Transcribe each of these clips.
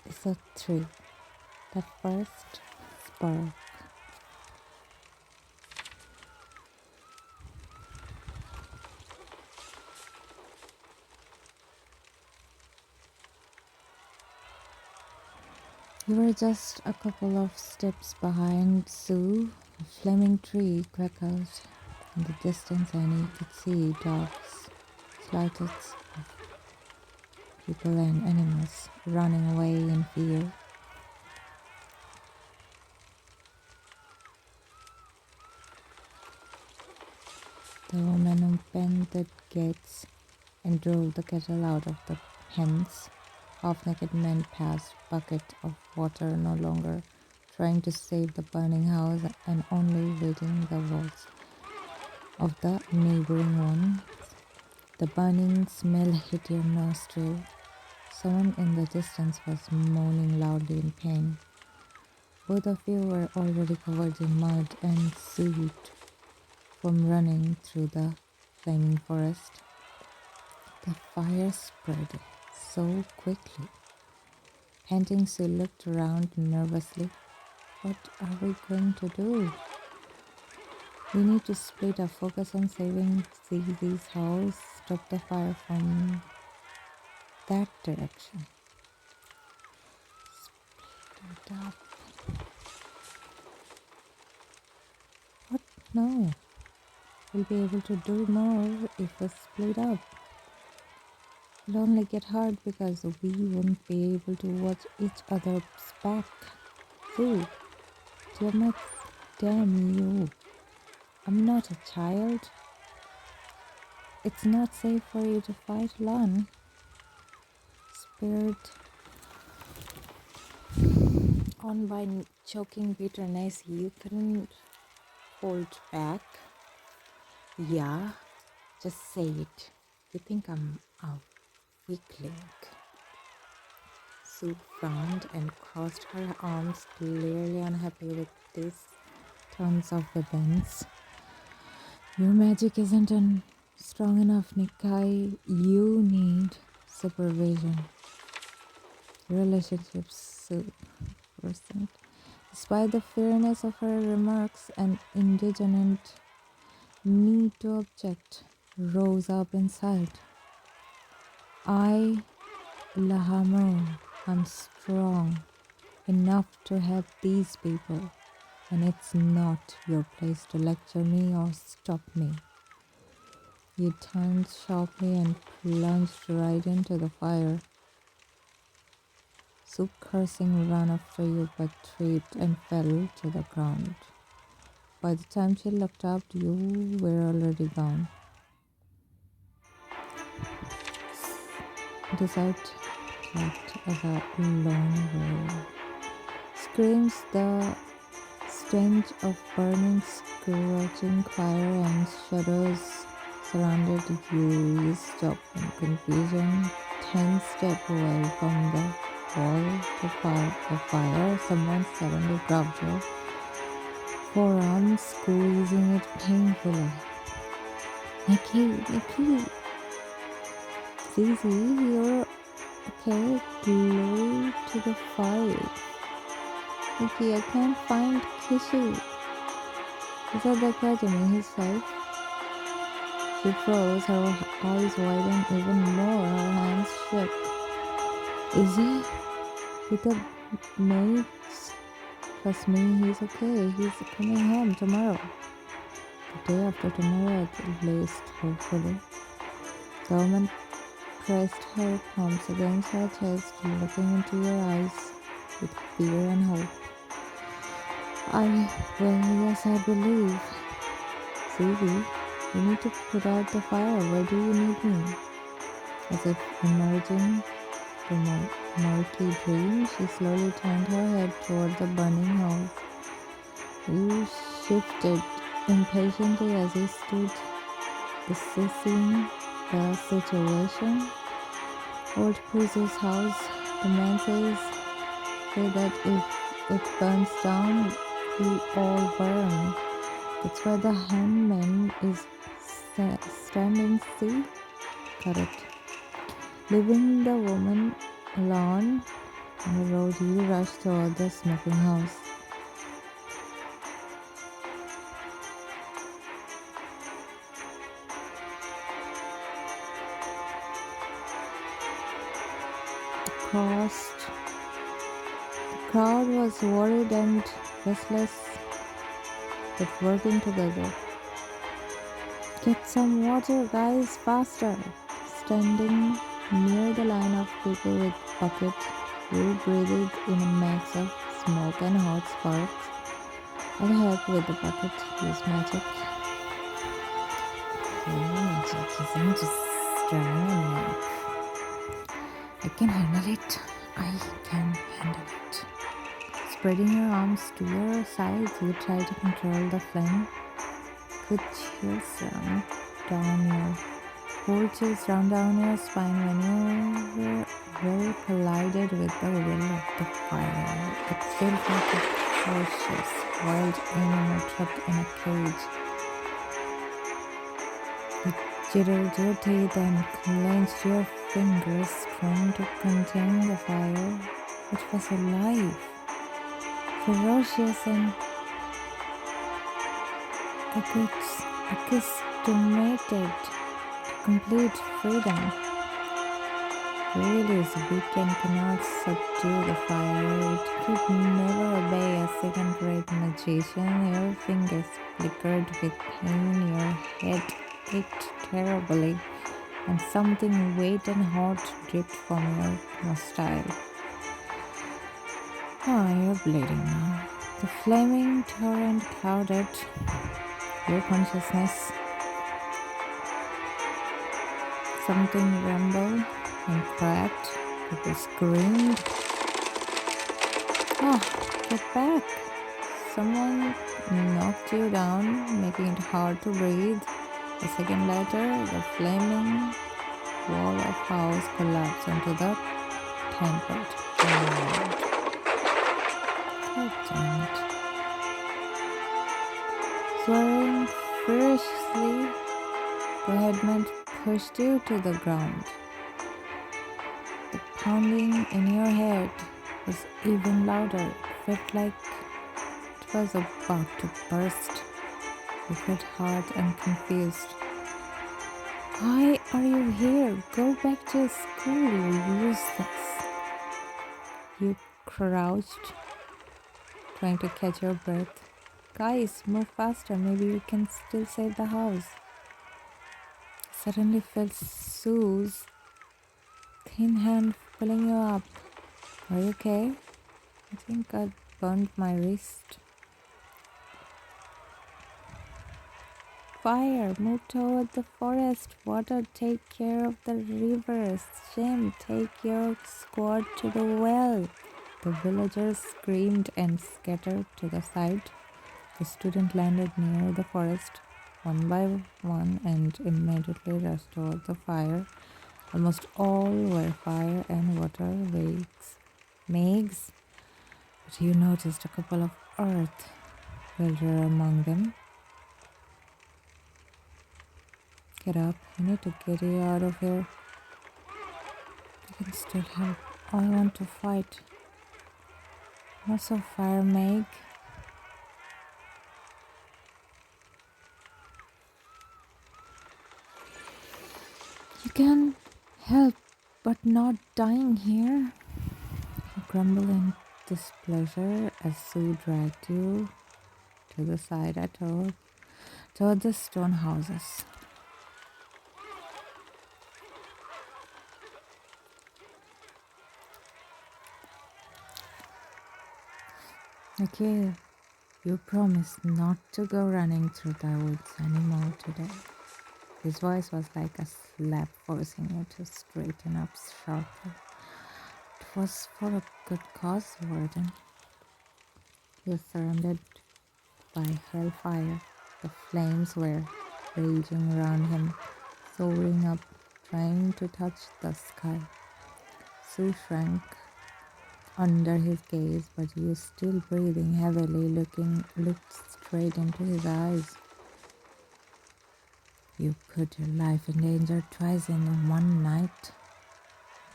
Episode 3. The First Spark. We were just a couple of steps behind Sue. A flaming tree crackled in the distance, and you could see dogs, slighted people and animals running away in fear. The woman opened the gates and drove the cattle out of the hens. Half-naked men passed, bucket of water, no longer trying to save the burning house and only waiting the walls of the neighboring one. The burning smell hit your nostril. Someone in the distance was moaning loudly in pain. Both of you were already covered in mud and soot from running through the flaming forest. The fire spread so quickly. Panting, Sue looked around nervously. What are we going to do? We need to split our focus on saving Zizi's house, stop the fire from that direction. Split up. What? No. We'll be able to do more if we split up. It'll only get hard because we won't be able to watch each other's back. Sue, Tiamata, damn you. I'm not a child. It's not safe for you to fight alone. Spurred on by choking bitterness, you couldn't hold back. Yeah, just say it. You think I'm a weakling? Sue frowned and crossed her arms, clearly unhappy with these turns of events. Your magic isn't strong enough, Nikai. You need supervision. Relationships worsened. Despite the fairness of her remarks, an indignant need to object rose up inside. Lahamo, I'm strong enough to help these people, and it's not your place to lecture me or stop me. You turned sharply and plunged right into the fire. Sue, cursing, ran after you but tripped and fell to the ground. By the time she looked up, you were already gone. Desert trapped as a lone warrior. Screams, the stench of burning, scorching fire and shadows surrounded you. You stopped in confusion, 10 steps away from the wall to fire. Someone suddenly grabbed your forearm, squeezing it painfully. Nikki, Zizi, you're okay. Glory to the fire. Nikki, I can't find Kishi. Is at the academy, he's safe. She froze, her eyes widened even more, her hands shook. Is he? With the maids? Trust me, he's okay. He's coming home tomorrow. The day after tomorrow at least, hopefully. The woman pressed her palms against her chest, looking into your eyes with fear and hope. Yes, I believe. Zizi, you need to put out the fire. Where do you need me? As if emerging from a murky dream, she slowly turned her head toward the burning house. You shifted impatiently as he stood assessing the situation. Old Cruiser's house, the man say that if it burns down, we all burn. That's why the hangman is standing. See? Correct. Leaving the woman alone, On the road, he rushed toward the smoking house. The crowd was worried and restless, but working together. Get some water, guys, faster! Standing near the line of people with buckets, you breathed in a mix of smoke and hot sparks. I'll help with the bucket. Use magic. Magic isn't just strong enough. I can handle it. I can handle it. Spreading your arms to your sides, you try to control the flame. Good chills run down your spine when your will collided with the will of the fire. It felt like a ferocious wild animal trapped in a cage. You jittered your teeth and clenched your fingers, trying to contain the fire, which was alive, ferocious, and accustomed to complete freedom. Really is weak and cannot subdue the fire. It could never obey a second-rate magician. Your fingers flickered with pain. Your head ached terribly, and something wet and hot dripped from your mustache. You're bleeding now. The flaming torrent clouded your consciousness. Something rumbled and cracked. People screamed. Get back! Someone knocked you down, making it hard to breathe. A second later, the flaming wall of house collapsed onto the temple. God damn it. Swearing furiously, the headman pushed you to the ground. The pounding in your head was even louder. It felt like it was about to burst. You felt hurt and confused. Why are you here? Go back to school, you useless. You crouched, trying to catch your breath. Guys, move faster. Maybe you can still save the house. Suddenly felt Sue's thin hand pulling you up. Are you okay? I think I burned my wrist. Fire, move toward the forest. Water, take care of the rivers. Jim, take your squad to the well. The villagers screamed and scattered to the side. The student landed near the forest one by one and immediately rushed toward the fire. Almost all were fire and water Megs, but you noticed a couple of earth builder among them. Get up, we need to get you out of here. You can still help. I want to fight. Not so fire, Meg. You can help, but not dying here. You grumble in displeasure as Sue dragged you to the side toward the stone houses. Okay, you promised not to go running through the woods anymore today. His voice was like a slap, forcing you to straighten up sharply. It was for a good cause, Warden. He was surrounded by hellfire. The flames were raging around him, soaring up, trying to touch the sky. Sue shrank under his gaze, but he was still breathing heavily, looked straight into his eyes. You put your life in danger twice in one night.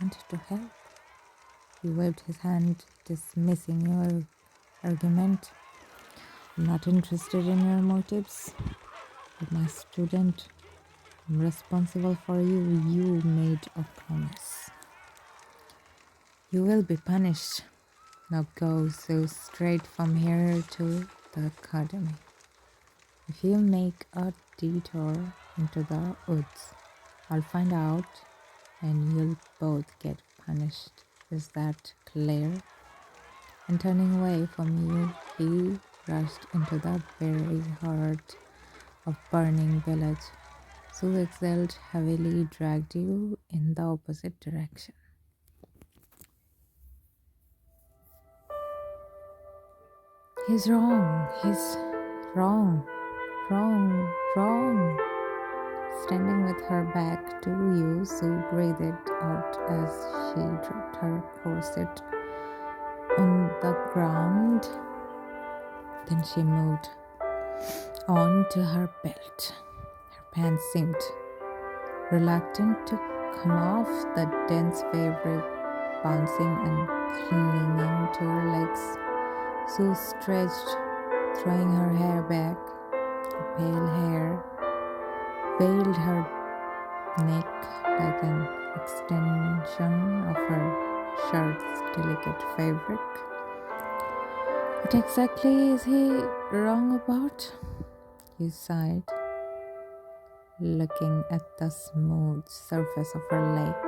Wanted to help. He waved his hand, dismissing your argument. I'm not interested in your motives. But my student, I'm responsible for you. You made a promise. You will be punished. Now go so straight from here to the academy. If you make a detour into the woods, I'll find out and you'll both get punished. Is that clear? And turning away from you, he rushed into the very heart of burning village. So exhaled heavily dragged you in the opposite direction. He's wrong. He's wrong. Wrong. Wrong. Standing with her back to you, Sue breathed out as she dropped her corset on the ground. Then she moved on to her belt. Her pants seemed reluctant to come off, the dense fabric bouncing and clinging to her legs. Sue stretched, throwing her hair back. Her pale hair veiled her neck like an extension of her shirt's delicate fabric. What exactly is he wrong about? You sighed, looking at the smooth surface of her lake.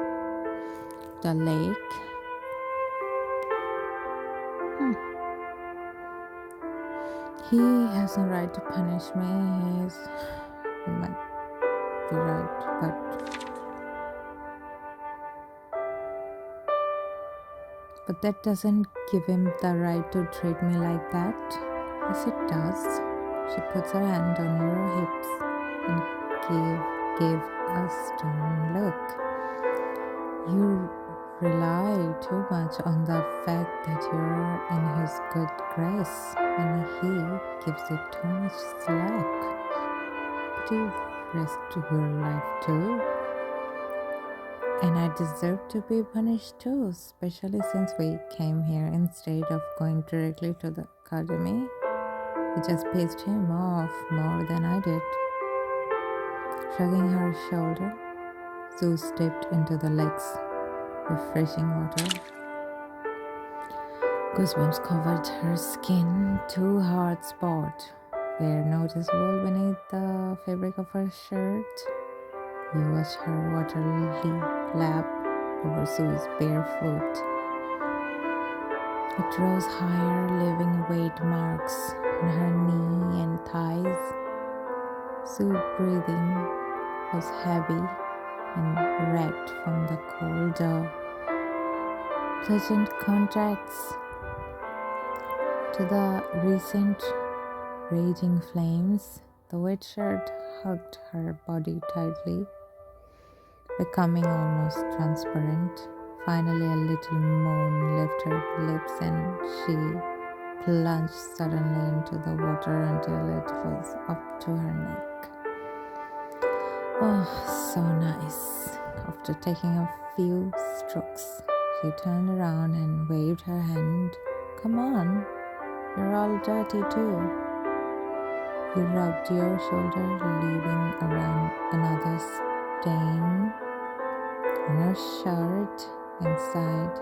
The lake. He has no right to punish me. He might be right, but that doesn't give him the right to treat me like that. Yes, it does. She puts her hand on your hips and gave a stern look. You rely too much on the fact that you're in his good grace, and he gives you too much slack. But you risk your life too. And I deserve to be punished too, especially since we came here instead of going directly to the academy. It just pissed him off more than I did. Shrugging her shoulder, Sue stepped into the lake's refreshing water. Goosebumps covered her skin. Two hard spots were noticeable beneath the fabric of her shirt. You watched her waterly lap over Sue's bare foot. It rose higher, leaving weight marks on her knee and thighs. Sue's breathing was heavy and racked from the cold, pleasant contrasts to the recent raging flames. The wet shirt hugged her body tightly, becoming almost transparent. Finally, a little moan left her lips and she plunged suddenly into the water until it was up to her neck. Oh, so nice. After taking a few strokes, she turned around and waved her hand. Come on, you're all dirty too. You rubbed your shoulder, leaving around another stain on her shirt and sighed.